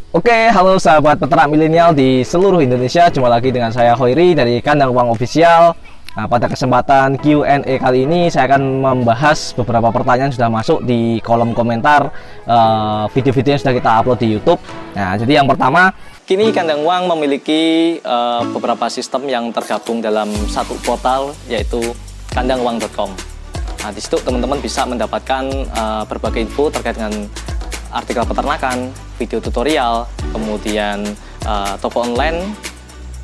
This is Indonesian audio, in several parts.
Oke, halo sahabat peternak milenial di seluruh Indonesia. Jumpa lagi dengan saya Hoiri dari Kandang Uang Official. Nah, pada kesempatan Q&A kali ini saya akan membahas beberapa pertanyaan yang sudah masuk di kolom komentar video-video yang sudah kita upload di YouTube. Nah, jadi yang pertama, kini Kandang Uang memiliki beberapa sistem yang tergabung dalam satu portal, yaitu kandanguang.com. Nah, di situ teman-teman bisa mendapatkan berbagai info terkait dengan artikel peternakan, video tutorial, kemudian toko online,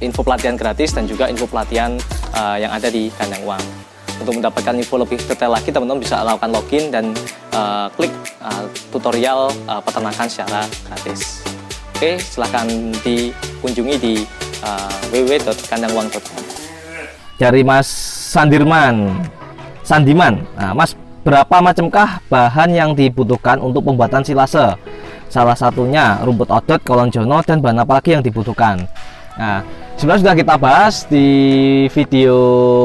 info pelatihan gratis, dan juga info pelatihan yang ada di Kandang Uang. Untuk mendapatkan info lebih detail lagi, teman-teman bisa lakukan login dan klik tutorial peternakan secara gratis. Oke, silahkan dikunjungi di www.kandanguang.com. Dari Mas Sandiman, nah, Mas, berapa macamkah bahan yang dibutuhkan untuk pembuatan silase? Salah satunya rumput odot, kolon jono, dan bahan apa lagi yang dibutuhkan? Nah, sebenarnya sudah kita bahas di video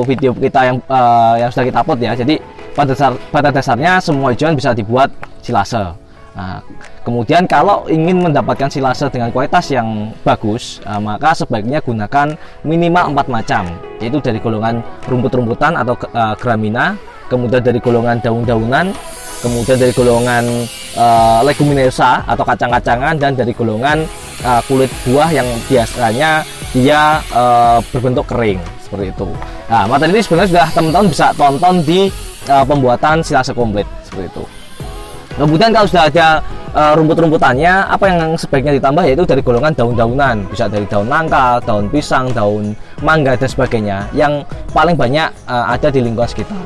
kita yang sudah kita upload ya. Jadi pada dasarnya semua hijauan bisa dibuat silase. Nah, kemudian kalau ingin mendapatkan silase dengan kualitas yang bagus, maka sebaiknya gunakan minimal 4 macam, yaitu dari golongan rumput-rumputan atau gramina, kemudian dari golongan daun-daunan, kemudian dari golongan leguminosa atau kacang-kacangan, dan dari golongan kulit buah yang biasanya dia berbentuk kering seperti itu. Nah, materi ini sebenarnya sudah teman-teman bisa tonton di pembuatan silase komplit seperti itu. Kemudian kalau sudah ada rumput-rumputannya, apa yang sebaiknya ditambah yaitu dari golongan daun-daunan, bisa dari daun nangka, daun pisang, daun mangga, dan sebagainya, yang paling banyak ada di lingkungan sekitar.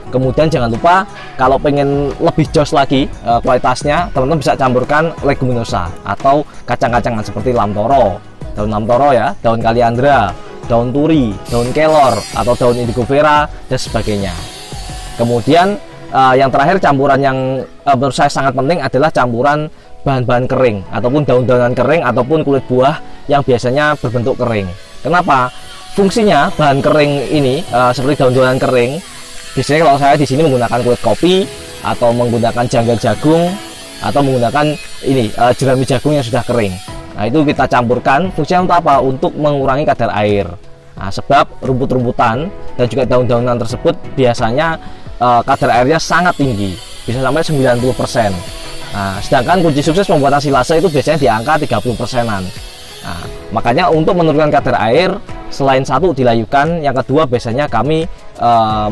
Kemudian jangan lupa kalau pengen lebih jos lagi kualitasnya, teman-teman bisa campurkan leguminosa atau kacang-kacangan seperti daun lamtoro ya, daun kaliandra, daun turi, daun kelor, atau daun indigo vera, dan sebagainya. Kemudian yang terakhir, campuran yang menurut saya sangat penting adalah campuran bahan-bahan kering ataupun daun-daunan kering ataupun kulit buah yang biasanya berbentuk kering. Kenapa? Fungsinya bahan kering ini seperti daun-daunan kering, biasanya kalau saya di sini menggunakan kulit kopi atau menggunakan janggal jagung atau menggunakan ini jerami jagung yang sudah kering. Nah, itu kita campurkan. Fungsinya untuk apa? Untuk mengurangi kadar air. Nah, sebab rumput-rumputan dan juga daun-daunan tersebut biasanya kadar airnya sangat tinggi, bisa sampai 90%. Nah, sedangkan kunci sukses pembuatan silase itu biasanya di angka 30%-an. Nah, makanya untuk menurunkan kadar air, selain satu dilayukan, yang kedua biasanya kami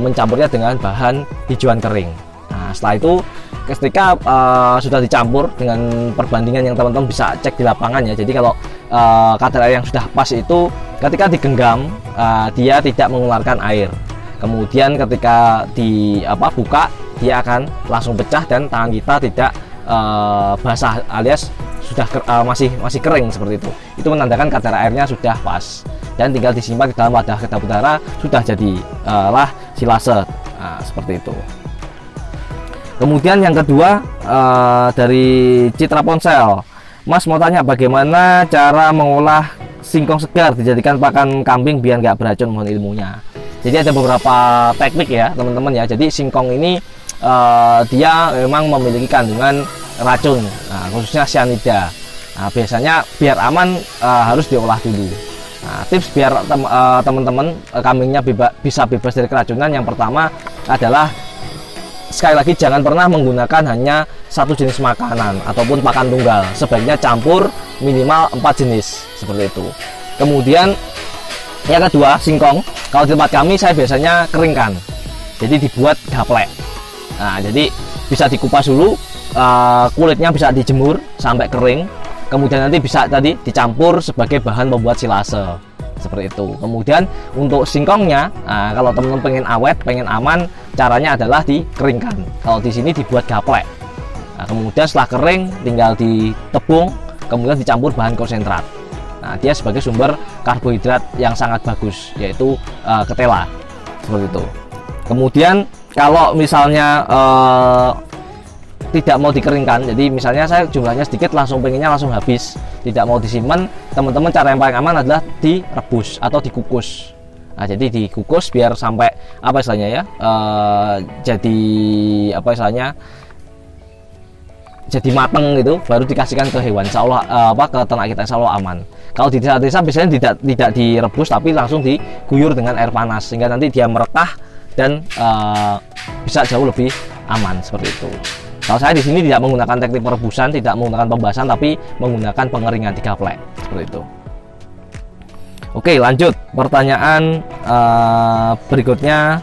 mencampurnya dengan bahan hijauan kering. Nah, setelah itu ketika sudah dicampur dengan perbandingan yang teman-teman bisa cek di lapangan ya. Jadi kalau kadar air yang sudah pas itu ketika digenggam dia tidak mengeluarkan air. Kemudian ketika buka, dia akan langsung pecah dan tangan kita tidak basah alias sudah masih kering seperti itu. Itu menandakan kadar airnya sudah pas dan tinggal disimpan di dalam wadah kedap udara, sudah jadi lah silase. Nah, seperti itu. Kemudian yang kedua dari Citra Ponsel, Mas mau tanya bagaimana cara mengolah singkong segar dijadikan pakan kambing biar nggak beracun, mohon ilmunya. Jadi ada beberapa teknik ya teman-teman ya. Jadi singkong ini dia memang memiliki kandungan racun, khususnya cyanida. Nah, biasanya biar aman harus diolah dulu. Nah, tips biar teman-teman kambingnya bisa bebas dari keracunan, yang pertama adalah sekali lagi jangan pernah menggunakan hanya satu jenis makanan ataupun pakan tunggal. Sebaiknya campur minimal 4 jenis seperti itu. Kemudian yang kedua, singkong kalau di tempat kami saya biasanya keringkan, jadi dibuat gaplek. Nah, jadi bisa dikupas dulu, kulitnya bisa dijemur sampai kering, kemudian nanti bisa tadi dicampur sebagai bahan membuat silase seperti itu. Kemudian untuk singkongnya, kalau teman-teman pengen awet, pengen aman, caranya adalah dikeringkan. Kalau di sini dibuat gaplek. Nah, kemudian setelah kering tinggal ditebung, kemudian dicampur bahan konsentrat. Nah, dia sebagai sumber karbohidrat yang sangat bagus, yaitu ketela seperti itu. Kemudian kalau misalnya tidak mau dikeringkan, jadi misalnya saya jumlahnya sedikit, pengennya langsung habis, tidak mau disimpan, teman-teman cara yang paling aman adalah direbus atau dikukus. Nah, jadi dikukus biar sampai apa istilahnya ya, jadi apa istilahnya jadi mateng gitu, baru dikasihkan ke hewan, insya Allah ke ternak kita, insya Allah aman. Kalau di desa-desa biasanya tidak direbus, tapi langsung diguyur dengan air panas sehingga nanti dia merekah dan bisa jauh lebih aman seperti itu. Kalau saya di sini tidak menggunakan teknik perebusan, tidak menggunakan pembasahan, tapi menggunakan pengeringan digaplek seperti itu. Oke, lanjut pertanyaan berikutnya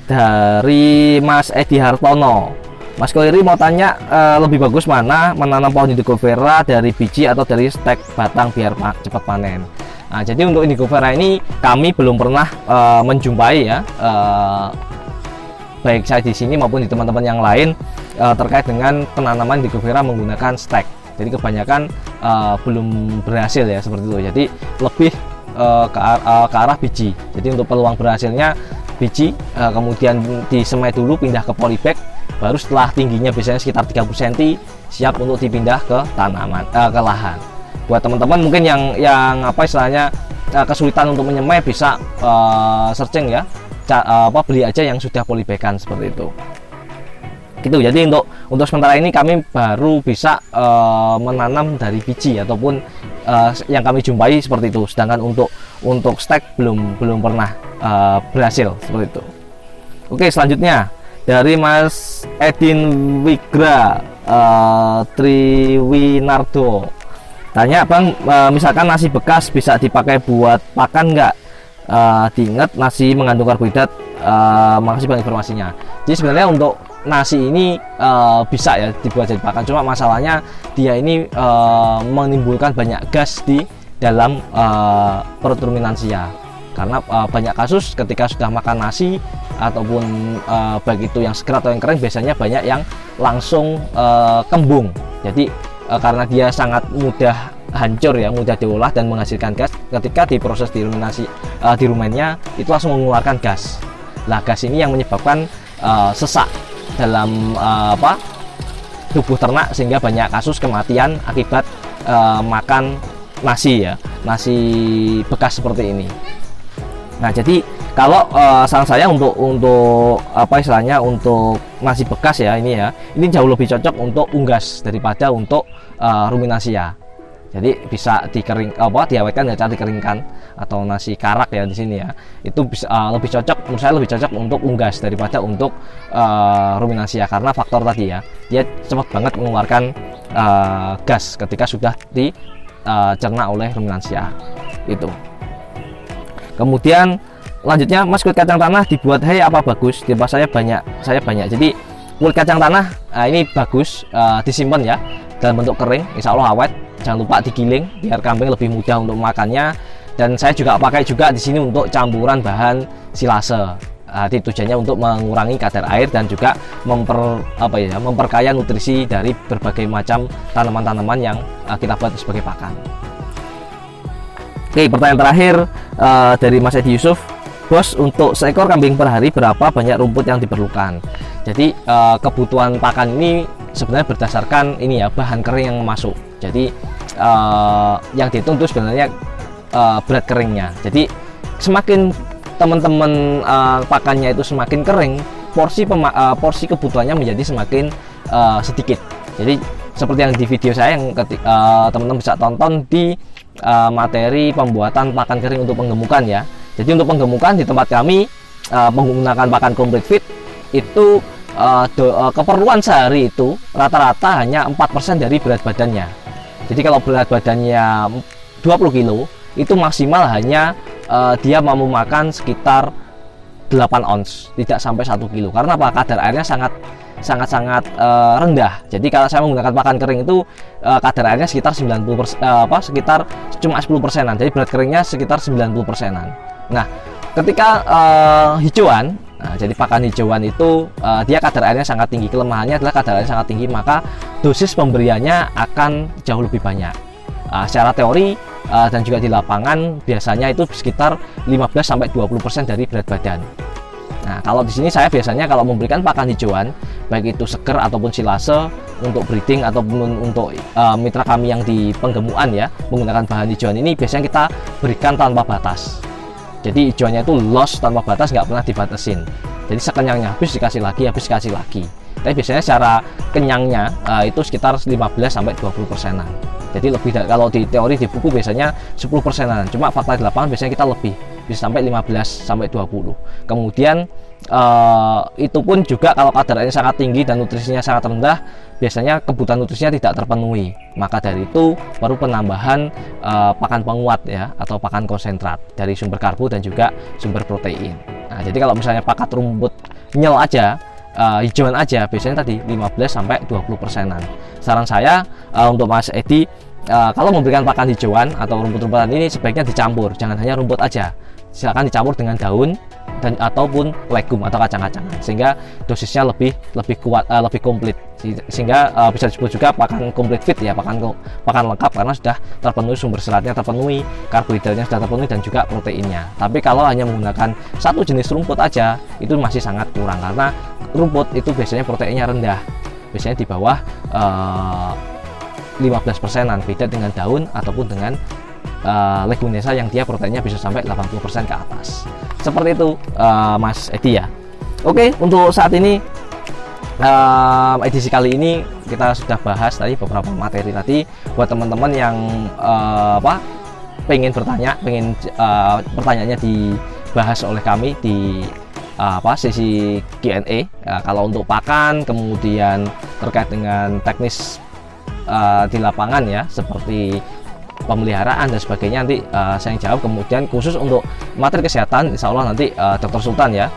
dari Mas Edi Hartono. Mas Koiri mau tanya, lebih bagus mana menanam pohon indigo vera dari biji atau dari stek batang biar cepat panen? Nah, jadi untuk indigo vera ini kami belum pernah menjumpai ya, baik saya di sini maupun di teman-teman yang lain terkait dengan penanaman indigo vera menggunakan stek. Jadi kebanyakan belum berhasil ya seperti itu. Jadi lebih ke arah biji. Jadi untuk peluang berhasilnya biji, kemudian disemai dulu, pindah ke polybag, baru setelah tingginya biasanya sekitar 30 cm siap untuk dipindah ke tanaman, ke lahan. Buat teman-teman mungkin yang apa istilahnya kesulitan untuk menyemai, bisa searching ya, beli aja yang sudah polybagan seperti itu. Gitu. Jadi untuk sementara ini kami baru bisa menanam dari biji ataupun yang kami jumpai seperti itu. Sedangkan untuk stek belum pernah berhasil seperti itu. Oke, selanjutnya dari Mas Edin Wigra Triwinardo tanya, Bang, misalkan nasi bekas bisa dipakai buat pakan nggak? Diingat nasi mengandung karbohidrat. Makasih Bang informasinya. Jadi sebenarnya untuk nasi ini bisa ya dibuat jadi pakan, cuma masalahnya dia ini menimbulkan banyak gas di dalam perut ruminansia. Karena banyak kasus ketika sudah makan nasi ataupun baik itu yang segar atau yang kering, biasanya banyak yang langsung kembung. Jadi karena dia sangat mudah hancur ya, mudah diolah dan menghasilkan gas, ketika diproses di rumennya itu langsung mengeluarkan gas. Nah, gas ini yang menyebabkan sesak dalam tubuh ternak, sehingga banyak kasus kematian akibat makan nasi ya, nasi bekas seperti ini. Nah, jadi kalau saran saya untuk apa istilahnya, untuk nasi bekas ya, ini jauh lebih cocok untuk unggas daripada untuk ruminasia. Jadi bisa diawetkan ya, cara dikeringkan, atau nasi karak ya di sini ya. Itu bisa lebih cocok, menurut saya lebih cocok untuk unggas daripada untuk ruminasia, karena faktor tadi ya, dia cepat banget mengeluarkan gas ketika sudah dicerna oleh ruminasia itu. Kemudian lanjutnya, Mas, kulit kacang tanah dibuat hay apa bagus? Di tempat saya banyak. Jadi kulit kacang tanah ini bagus disimpan ya dalam bentuk kering, insya Allah awet. Jangan lupa digiling biar kambing lebih mudah untuk makannya. Dan saya juga pakai juga di sini untuk campuran bahan silase. Tujuannya untuk mengurangi kadar air dan juga memperkaya nutrisi dari berbagai macam tanaman-tanaman yang kita buat sebagai pakan. Oke, pertanyaan terakhir dari Mas Edi Yusuf. Bos, untuk seekor kambing per hari berapa banyak rumput yang diperlukan? Jadi kebutuhan pakan ini sebenarnya berdasarkan ini ya, bahan kering yang masuk. Jadi yang dihitung itu sebenarnya berat keringnya. Jadi semakin teman-teman pakannya itu semakin kering, porsi kebutuhannya menjadi semakin sedikit. Jadi seperti yang di video saya yang teman-teman bisa tonton di materi pembuatan pakan kering untuk penggemukan ya. Jadi untuk penggemukan di tempat kami menggunakan pakan complete feed itu keperluan sehari itu rata-rata hanya 4% dari berat badannya. Jadi kalau berat badannya 20 kilo itu maksimal hanya dia mau makan sekitar 8 ons, tidak sampai 1 kilo. Karena apa? Kadar airnya sangat rendah. Jadi kalau saya menggunakan pakan kering itu kadar airnya sekitar 90%, sekitar cuma 10%-an. Jadi berat keringnya sekitar 90%-an. Nah, ketika hijauan, jadi pakan hijauan itu dia kadar airnya sangat tinggi. Kelemahannya adalah kadar airnya sangat tinggi, maka dosis pemberiannya akan jauh lebih banyak. Secara teori dan juga di lapangan biasanya itu sekitar 15-20% dari berat badan. Nah, kalau di sini saya biasanya kalau memberikan pakan hijauan, baik itu seger ataupun silase untuk breeding ataupun untuk mitra kami yang di penggemukan ya, menggunakan bahan hijauan ini biasanya kita berikan tanpa batas. Jadi hijauannya itu loss tanpa batas, nggak pernah dibatasin. Jadi sekenyangnya habis dikasih lagi, habis dikasih lagi. Tapi biasanya secara kenyangnya itu sekitar 15-20%-an. Jadi lebih dari, kalau di teori di buku biasanya 10%-an. Cuma fakta di lapangan biasanya kita lebih, bisa sampai 15-20. Kemudian itu pun juga kalau kadar airnya sangat tinggi dan nutrisinya sangat rendah, biasanya kebutuhan nutrisinya tidak terpenuhi. Maka dari itu perlu penambahan pakan penguat ya, atau pakan konsentrat dari sumber karbo dan juga sumber protein. Nah, jadi kalau misalnya pakat rumput nyel aja, hijauan aja, biasanya tadi 15-20%-an. Saran saya untuk Mas Edi, kalau memberikan pakan hijauan atau rumput-rumputan ini sebaiknya dicampur, jangan hanya rumput aja. Silakan dicampur dengan daun dan ataupun legum atau kacang-kacangan, sehingga dosisnya lebih kuat, lebih komplit, sehingga bisa disebut juga pakan komplit fit ya, pakan lengkap, karena sudah terpenuhi sumber seratnya, terpenuhi karbohidratnya sudah terpenuhi, dan juga proteinnya. Tapi kalau hanya menggunakan satu jenis rumput aja, itu masih sangat kurang, karena rumput itu biasanya proteinnya rendah, biasanya di bawah 15%-an, beda dengan daun ataupun dengan leguminosa yang dia proteinnya bisa sampai 80% ke atas. Seperti itu Mas Edi ya. Oke, untuk saat ini edisi kali ini kita sudah bahas tadi beberapa materi tadi buat teman-teman yang pengen bertanya, pertanyaannya dibahas oleh kami di sesi Q&A. Kalau untuk pakan, kemudian terkait dengan teknis di lapangan ya, seperti pemeliharaan dan sebagainya, nanti saya jawab. Kemudian khusus untuk materi kesehatan, insya Allah nanti Dr. Sultan ya,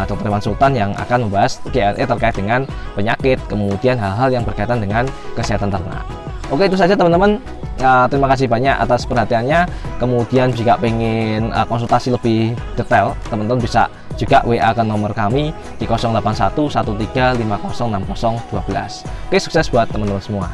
Dr. Iwan Sultan yang akan membahas Q&A terkait dengan penyakit, kemudian hal-hal yang berkaitan dengan kesehatan ternak. Oke, itu saja teman-teman. Terima kasih banyak atas perhatiannya. Kemudian jika pengen konsultasi lebih detail, teman-teman bisa juga WA ke nomor kami di 081 13 50 60 12. Oke, sukses buat teman-teman semua.